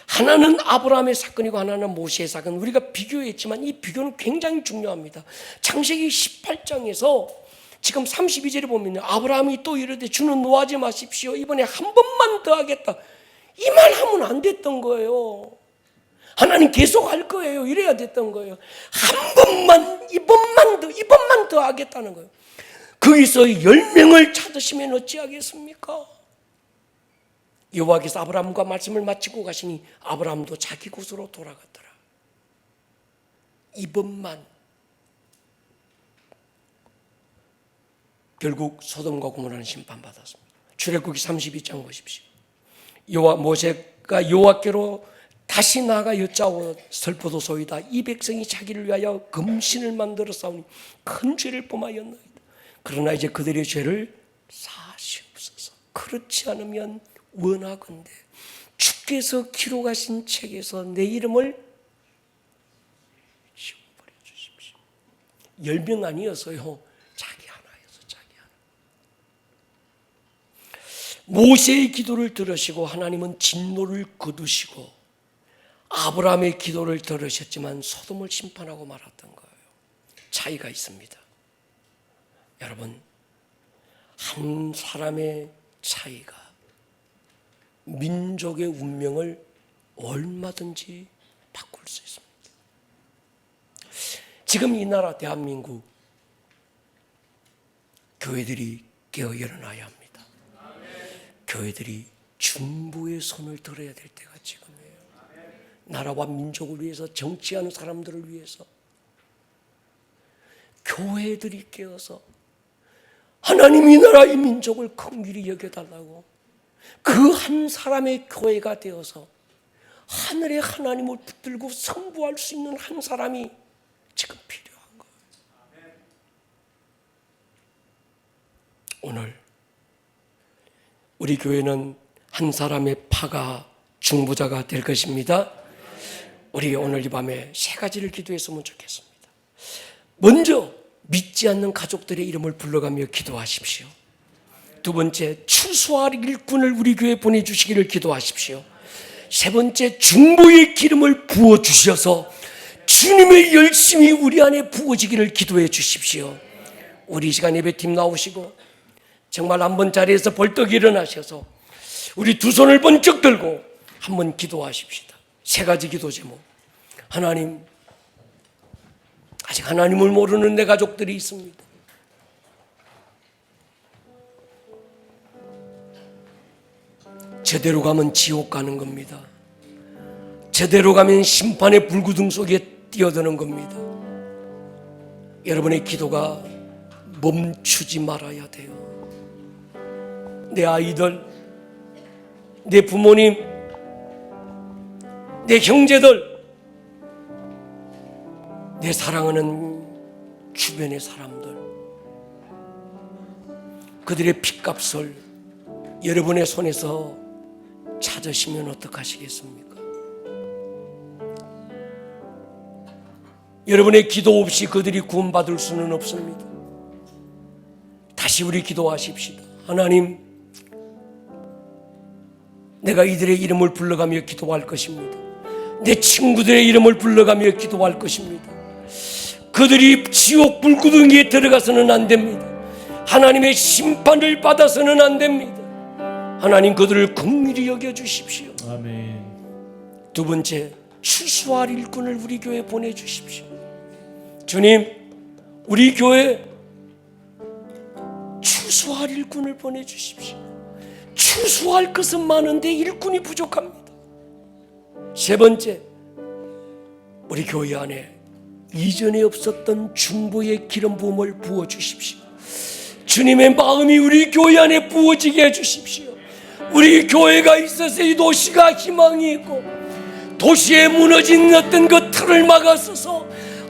하나는 아브라함의 사건이고 하나는 모세의 사건, 우리가 비교했지만 이 비교는 굉장히 중요합니다. 창세기 18장에서 지금 32절에 보면 아브라함이 또 이르되 주는 노하지 마십시오. 이번에 한 번만 더 하겠다. 이 말 하면 안 됐던 거예요. 하나님 계속 할 거예요. 이래야 됐던 거예요. 한 번만, 이번만 더 하겠다는 거예요. 거기서 10명을 찾으시면 어찌하겠습니까? 여호와께서 아브라함과 말씀을 마치고 가시니 아브라함도 자기 곳으로 돌아갔더라. 이번만. 결국 소돔과 고모라는 심판받았습니다. 출애굽기 32장 보십시오. 모세가 여호와께로 다시 나아가 여짜오 슬퍼도 소이다. 이 백성이 자기를 위하여 금신을 만들어 싸우니 큰 죄를 범하였나이다. 그러나 이제 그들의 죄를 사시옵소서. 그렇지 않으면 원하건대 주께서 기록하신 책에서 내 이름을 지워버려 주십시오. 10명 아니어서요, 자기 하나여서 자기 하나. 모세의 기도를 들으시고 하나님은 진노를 거두시고 아브라함의 기도를 들으셨지만 소돔을 심판하고 말았던 거예요. 차이가 있습니다. 여러분, 한 사람의 차이가 민족의 운명을 얼마든지 바꿀 수 있습니다. 지금 이 나라 대한민국 교회들이 깨어 일어나야 합니다. 교회들이 중보의 손을 들어야 될 때가 지금이에요. 나라와 민족을 위해서, 정치하는 사람들을 위해서 교회들이 깨어서 하나님 이 나라 이 민족을 긍휼히 여겨달라고 그 한 사람의 교회가 되어서 하늘의 하나님을 붙들고 선부할 수 있는 한 사람이 지금 필요한 거예요. 오늘 우리 교회는 한 사람의 파가 중보자가 될 것입니다. 우리 오늘 이 밤에 세 가지를 기도했으면 좋겠습니다. 먼저 믿지 않는 가족들의 이름을 불러가며 기도하십시오. 두 번째, 추수할 일꾼을 우리 교회에 보내주시기를 기도하십시오. 세 번째, 중보의 기름을 부어주셔서 주님의 열심이 우리 안에 부어지기를 기도해 주십시오. 우리 시간 예배팀 나오시고 정말 한번 자리에서 벌떡 일어나셔서 우리 두 손을 번쩍 들고 한번 기도하십시다. 세 가지 기도 제목. 하나님, 아직 하나님을 모르는 내 가족들이 있습니다. 제대로 가면 지옥 가는 겁니다. 제대로 가면 심판의 불구덩 속에 뛰어드는 겁니다. 여러분의 기도가 멈추지 말아야 돼요. 내 아이들, 내 부모님, 내 형제들, 내 사랑하는 주변의 사람들, 그들의 핏값을 여러분의 손에서 찾으시면 어떡하시겠습니까? 여러분의 기도 없이 그들이 구원받을 수는 없습니다. 다시 우리 기도하십시다. 하나님, 내가 이들의 이름을 불러가며 기도할 것입니다. 내 친구들의 이름을 불러가며 기도할 것입니다. 그들이 지옥 불구덩이에 들어가서는 안 됩니다. 하나님의 심판을 받아서는 안 됩니다. 하나님, 그들을 긍휼히 여겨주십시오. 아멘. 두 번째, 추수할 일꾼을 우리 교회에 보내주십시오. 주님, 우리 교회 추수할 일꾼을 보내주십시오. 추수할 것은 많은데 일꾼이 부족합니다. 세 번째, 우리 교회 안에 이전에 없었던 중보의 기름 부음을 부어주십시오. 주님의 마음이 우리 교회 안에 부어지게 해주십시오. 우리 교회가 있어서 이 도시가 희망이 있고 도시에 무너진 어떤 그 틀을 막아서서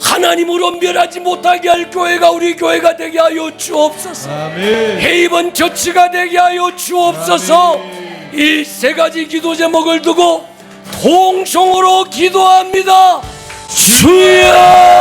하나님으로 멸하지 못하게 할 교회가 우리 교회가 되게 하여 주옵소서. 아멘. 헤이번 처치가 되게 하여 주옵소서. 이 세 가지 기도 제목을 두고 통성으로 기도합니다. 주여!